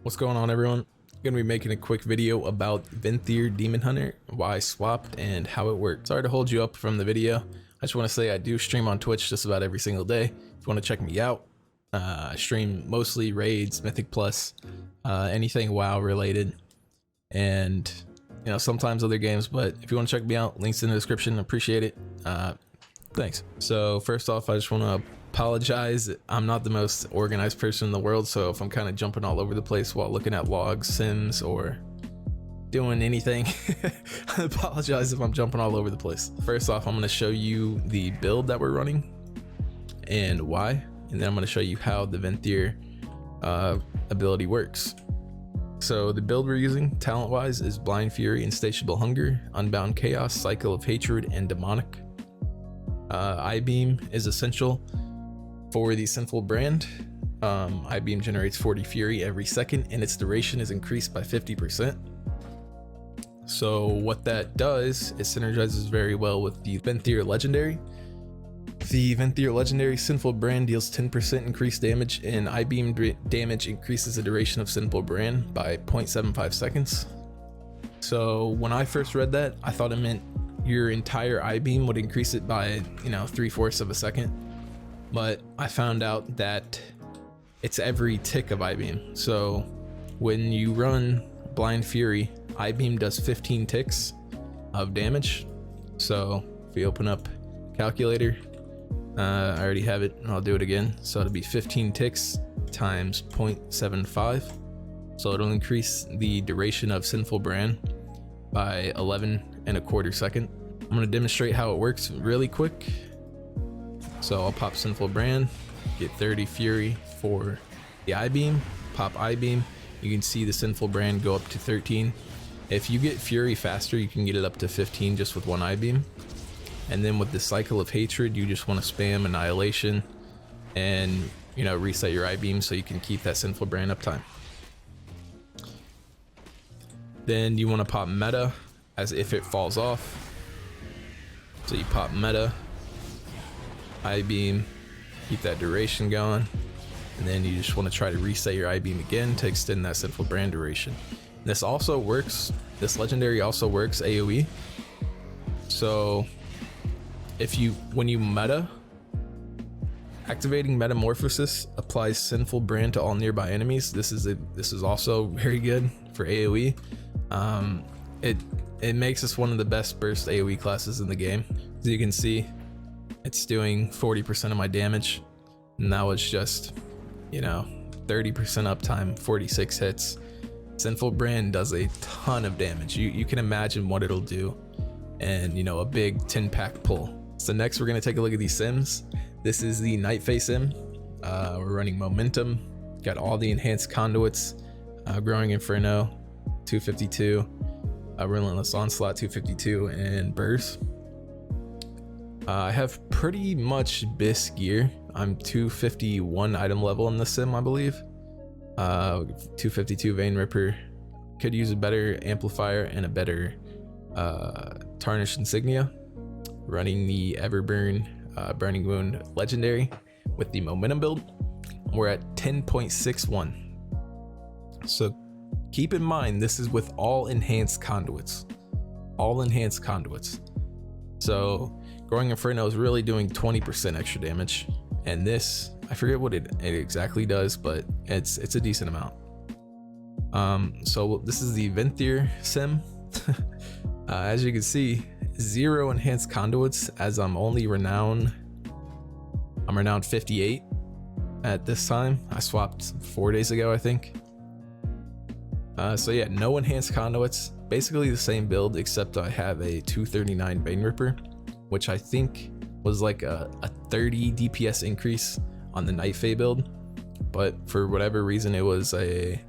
What's going on, everyone? I'm gonna be making a quick video about Venthyr Demon Hunter, why I swapped, and how it worked. Sorry to hold you up from the video. I just want to say I do stream on Twitch just about every single day. If you want to check me out, I stream mostly raids, Mythic Plus, anything WoW related, and sometimes other games. But if you want to check me out, links in the description. Appreciate it. Thanks. So first off, I just want to apologize. I'm not the most organized person in the world, so if I'm kind of jumping all over the place while looking at logs, sims, or doing anything, I apologize if I'm jumping all over the place. First off, I'm going to show you the build that we're running and why, and then I'm going to show you how the Venthyr ability works. So the build we're using talent wise is Blind Fury, Insatiable Hunger, Unbound Chaos, Cycle of Hatred, and Demonic. I-Beam is essential for the Sinful Brand. I-Beam generates 40 Fury every second, and its duration is increased by 50%. So what that does, it synergizes very well with the Venthyr Legendary. The Venthyr Legendary Sinful Brand deals 10% increased damage, and I-Beam damage increases the duration of Sinful Brand by 0.75 seconds. So when I first read that, I thought it meant your entire I-Beam would increase it by 3/4 of a second, but I found out that it's every tick of I-Beam. So when you run Blind Fury, I-Beam does 15 ticks of damage. So if we open up calculator, I already have it, and I'll do it again. So it'll be 15 ticks times 0.75, so it'll increase the duration of Sinful Brand by 11.25 seconds. I'm going to demonstrate how it works really quick. So I'll pop Sinful Brand, get 30 Fury for the I-Beam, pop I-Beam. You can see the Sinful Brand go up to 13. If you get Fury faster, you can get it up to 15 just with one I-Beam. And then with the Cycle of Hatred, you just want to spam Annihilation and reset your I-Beam so you can keep that Sinful Brand uptime. Then you want to pop Meta as if it falls off. So you pop Meta, I-Beam, keep that duration going, and then you just want to try to reset your I-Beam again to extend that Sinful Brand duration. This also works, this legendary also works AoE. So when you meta, activating Metamorphosis applies Sinful Brand to all nearby enemies. This is also very good for AoE. It makes us one of the best burst AoE classes in the game. As you can see, it's doing 40% of my damage, and that was just 30% uptime, 46 hits. Sinful Brand does a ton of damage. You can imagine what it'll do, and a big 10-pack pull. So next we're going to take a look at these sims. This is the Night Phase sim. We're running Momentum, got all the enhanced conduits, Growing Inferno 252, Relentless Onslaught 252, and Burst. I have pretty much BIS gear. I'm 251 item level in the sim, I believe. 252 Vein Ripper. Could use a better amplifier and a better tarnished insignia. Running the Everburn Burning Wound Legendary with the Momentum build. We're at 10.61. So keep in mind, this is with all enhanced conduits. All enhanced conduits. So Growing Inferno is really doing 20% extra damage, and this, I forget what it exactly does, but it's a decent amount. So this is the Venthyr sim. As you can see, 0 enhanced conduits, as I'm only renowned 58 at this time. I swapped 4 days ago, I think. So yeah, no enhanced conduits, basically the same build, except I have a 239 Vein Ripper, which I think was like a 30 DPS increase on the Night Fae build, but for whatever reason it was I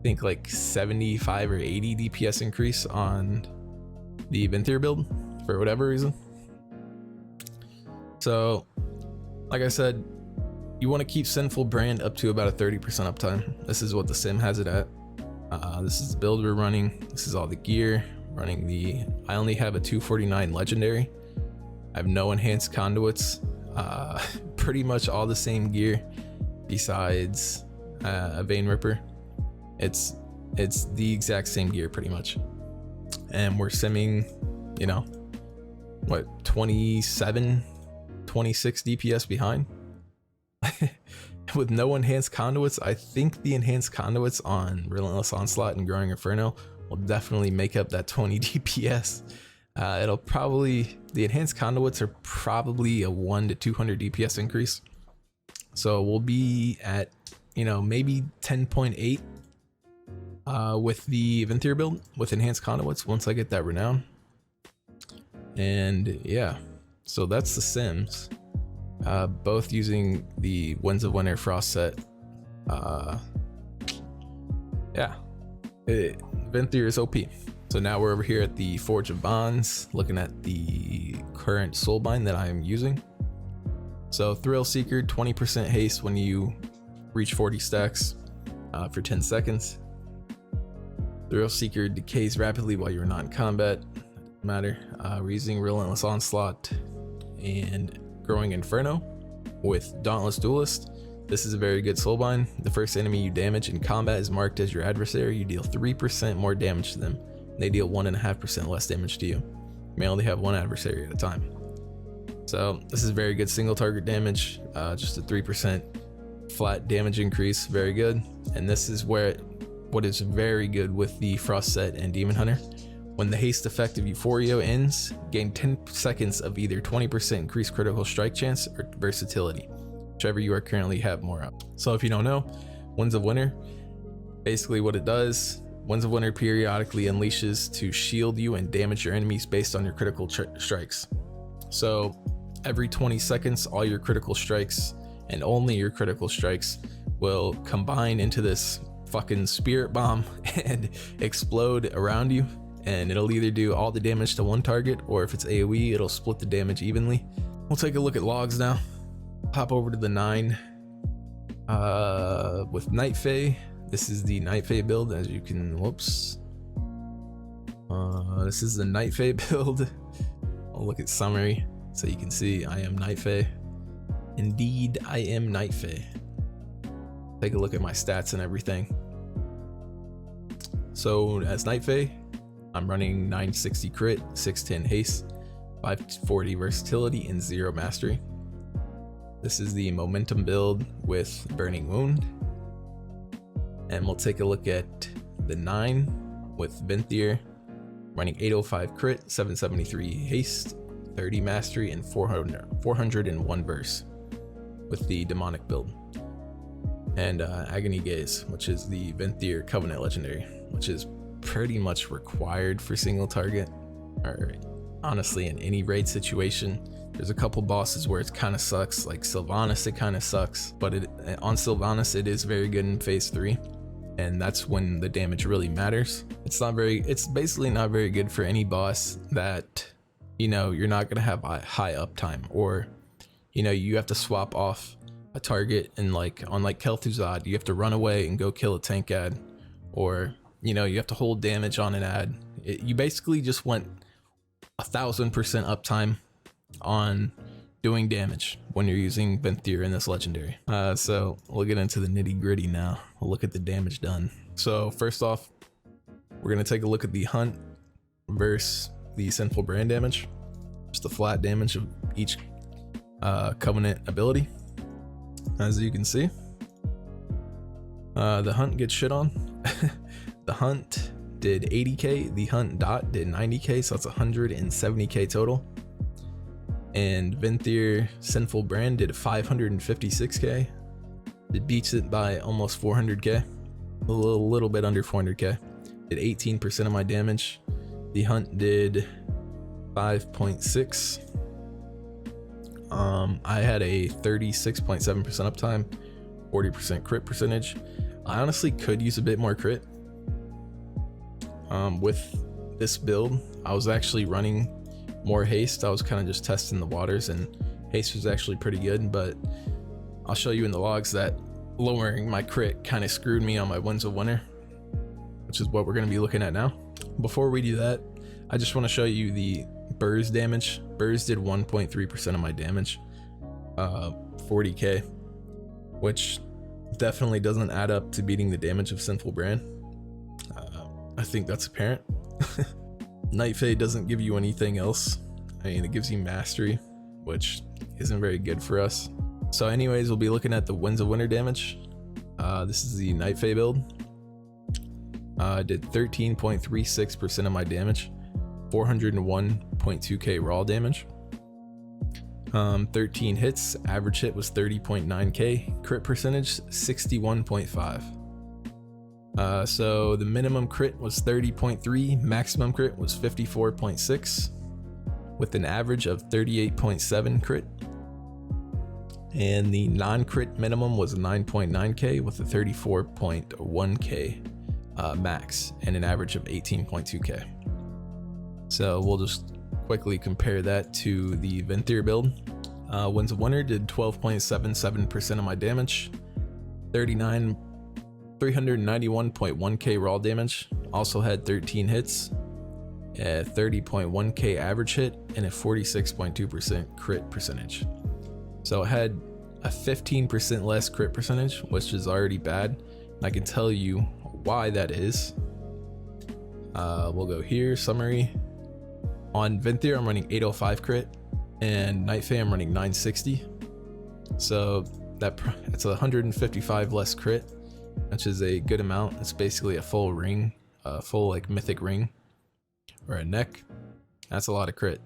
think like 75 or 80 DPS increase on the Venthyr build for whatever reason. So like I said, you want to keep Sinful Brand up to about a 30% uptime. This is what the sim has it at. This is the build we're running. This is all the gear. I only have a 249 legendary. I have no enhanced conduits. Pretty much all the same gear besides a Vein Ripper. It's the exact same gear pretty much, and we're simming, you know, what, 27, 26 DPS behind. With no enhanced conduits. I think the enhanced conduits on Relentless Onslaught and Growing Inferno will definitely make up that 20 DPS. It'll probably, the enhanced conduits are probably a 1 to 200 DPS increase. So we'll be at, you know, maybe 10.8 with the Venthyr build with enhanced conduits once I get that renown. And yeah, so that's the sims. Both using the Winds of Winter Frost set. Yeah, Venthyr is OP. So now we're over here at the Forge of Bonds, looking at the current Soulbind that I'm using. So Thrill Seeker, 20% haste when you reach 40 stacks for 10 seconds. Thrill Seeker decays rapidly while you're not in combat. Doesn't matter. We're using Relentless Onslaught and Growing Inferno with Dauntless Duelist. This is a very good soulbind. The first enemy you damage in combat is marked as your adversary. You deal 3% more damage to them. They deal 1.5% less damage to you. You may only have one adversary at a time. So this is very good single target damage. Just a 3% flat damage increase. Very good. And this is where what is very good with the Frost set and Demon Hunter. When the haste effect of Euphoria ends, gain 10 seconds of either 20% increased critical strike chance or versatility, whichever you are currently have more of. So if you don't know, Winds of Winter, basically what it does, Winds of Winter periodically unleashes to shield you and damage your enemies based on your critical strikes. So every 20 seconds, all your critical strikes and only your critical strikes will combine into this fucking spirit bomb and explode around you. And it'll either do all the damage to one target, or if it's AoE, it'll split the damage evenly. We'll take a look at logs now. Hop over to the 9 with Night Fae. This is the Night Fae build, as you can, whoops. This is the Night Fae build. I'll look at summary so you can see I am Night Fae. Indeed, I am Night Fae. Take a look at my stats and everything. So as Night Fae, I'm running 960 crit, 610 haste, 540 versatility, and 0 mastery. This is the momentum build with Burning Wound. And we'll take a look at the 9 with Venthyr, running 805 crit, 773 haste, 30 mastery, and 401 verse with the demonic build. And Agony Gaze, which is the Venthyr Covenant legendary, which is pretty much required for single target, or honestly in any raid situation. There's a couple bosses where it kind of sucks, like Sylvanas, it kind of sucks, but on Sylvanas it is very good in phase 3, and that's when the damage really matters. It's basically not very good for any boss that, you know, you're not gonna have a high uptime, or, you know, you have to swap off a target, and like on like Kel'Thuzad, you have to run away and go kill a tank ad, or, you know, you have to hold damage on an ad. You basically just want 1000% uptime on doing damage when you're using Venthyr in this legendary. So we'll get into the nitty gritty now. We'll look at the damage done. So first off, we're gonna take a look at the Hunt versus the Sinful Brand damage. Just the flat damage of each Covenant ability. As you can see, the Hunt gets shit on. The Hunt did 80k, the Hunt Dot did 90k, so that's 170k total. And Venthyr Sinful Brand did 556k. It beats it by almost 400k, a little bit under 400k. Did 18% of my damage. The Hunt did 5.6. I had a 36.7% uptime, 40% crit percentage. I honestly could use a bit more crit. With this build, I was actually running more haste. I was kind of just testing the waters, and haste was actually pretty good, but I'll show you in the logs that lowering my crit kind of screwed me on my Winds of Winter, which is what we're going to be looking at now. Before we do that, I just want to show you the Burrs damage. Burrs did 1.3% of my damage, 40k, which definitely doesn't add up to beating the damage of Sinful Brand. I think that's apparent. Night Fae doesn't give you anything else. I mean, it gives you mastery, which isn't very good for us. So anyways, we'll be looking at the Winds of Winter damage. This is the Night Fae build. Did 13.36% of my damage, 401.2k raw damage. 13 hits, average hit was 30.9k, crit percentage 61.5. So the minimum crit was 30.3, maximum crit was 54.6, with an average of 38.7 crit. And the non-crit minimum was 9.9k with a 34.1k max and an average of 18.2k. So we'll just quickly compare that to the Venthyr build. Winds of Winter did 12.77% of my damage, 391.1k raw damage, also had 13 hits, a 30.1k average hit, and a 46.2% crit percentage. So it had a 15% less crit percentage, which is already bad. I can tell you why that is. We'll go here, summary. On Venthyr, I'm running 805 crit, and Night Fae, I'm running 960. So it's 155 less crit, which is a good amount. It's basically a full ring, a full like mythic ring or a neck. That's a lot of crit.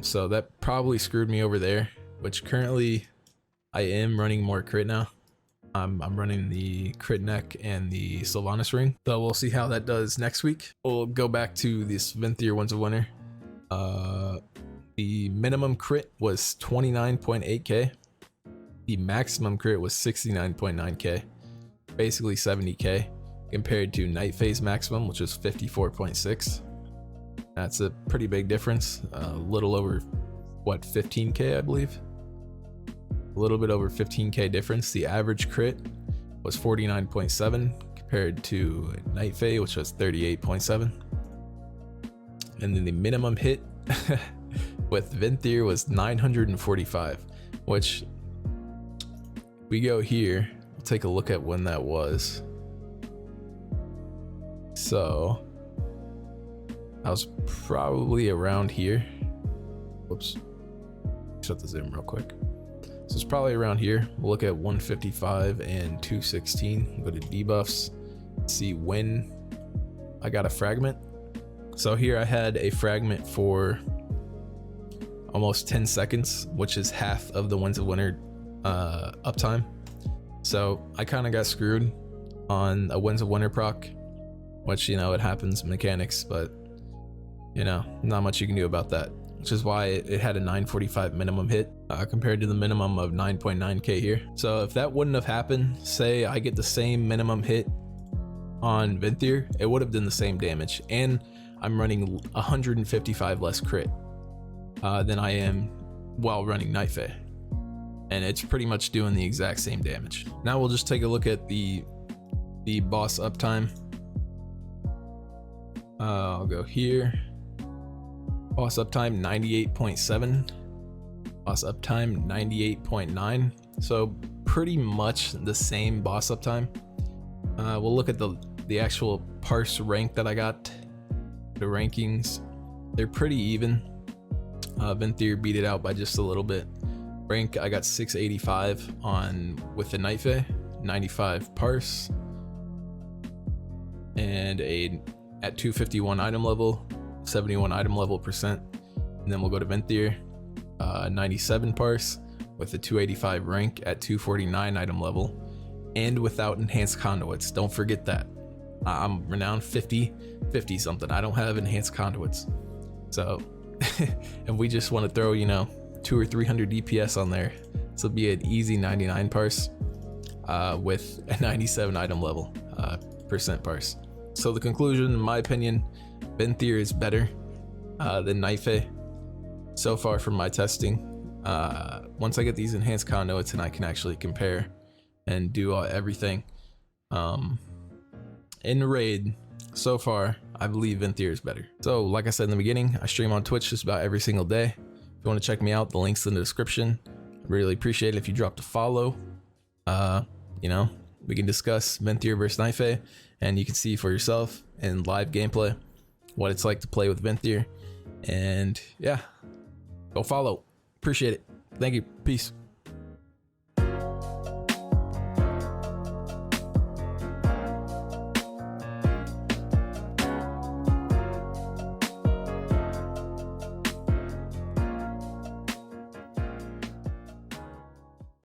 So that probably screwed me over there, which currently I am running more crit now. I'm running the crit neck and the Sylvanas ring. So we'll see how that does next week. We'll go back to this Venthyr Winds of Winter. The minimum crit was 29.8k. The maximum crit was 69.9k, basically 70k, compared to Night Fae's maximum, which was 54.6. That's a pretty big difference. A little over, what, 15k, I believe? A little bit over 15k difference. The average crit was 49.7 compared to Night Fae, which was 38.7. And then the minimum hit with Venthyr was 945, which we go here. We'll take a look at when that was. So I was probably around here. Whoops. Shut the zoom real quick. So it's probably around here. We'll look at 155 and 216. Go to debuffs. See when I got a fragment. So here I had a fragment for almost 10 seconds, which is half of the Winds of Winter uptime. So I kind of got screwed on a Winds of Winter proc, which, you know, it happens, mechanics, but you know, not much you can do about that, which is why it had a 945 minimum hit compared to the minimum of 9.9k here. So if that wouldn't have happened, say I get the same minimum hit on Venthyr, it would have done the same damage, and I'm running 155 less crit than I am while running Night Fae, and it's pretty much doing the exact same damage. Now we'll just take a look at the boss uptime. I'll go here. Boss uptime 98.7, boss uptime 98.9. So pretty much the same boss uptime. We'll look at the actual parse rank that I got. The rankings, they're pretty even. Venthyr beat it out by just a little bit. Rank, I got 685 with the Night Fae, 95 parse, and at 251 item level, 71 item level percent. And then we'll go to Venthyr, 97 parse with a 285 rank at 249 item level, and without enhanced conduits. Don't forget that. I'm renowned 50 something. I don't have enhanced conduits. So if we just want to throw, you know, 200 or 300 DPS on there, this will be an easy 99 parse with a 97 item level percent parse. So the conclusion, in my opinion, Venthyr is better than Night Fae so far from my testing. Once I get these enhanced conduits and I can actually compare and do everything in raid, so far I believe Venthyr is better. So like I said in the beginning, I stream on Twitch just about every single day. If you want to check me out, the link's in the description. I'd really appreciate it if you dropped a follow. You know, we can discuss Venthyr versus Knife, and you can see for yourself in live gameplay what it's like to play with Venthyr. And yeah, go follow. Appreciate it. Thank you. Peace.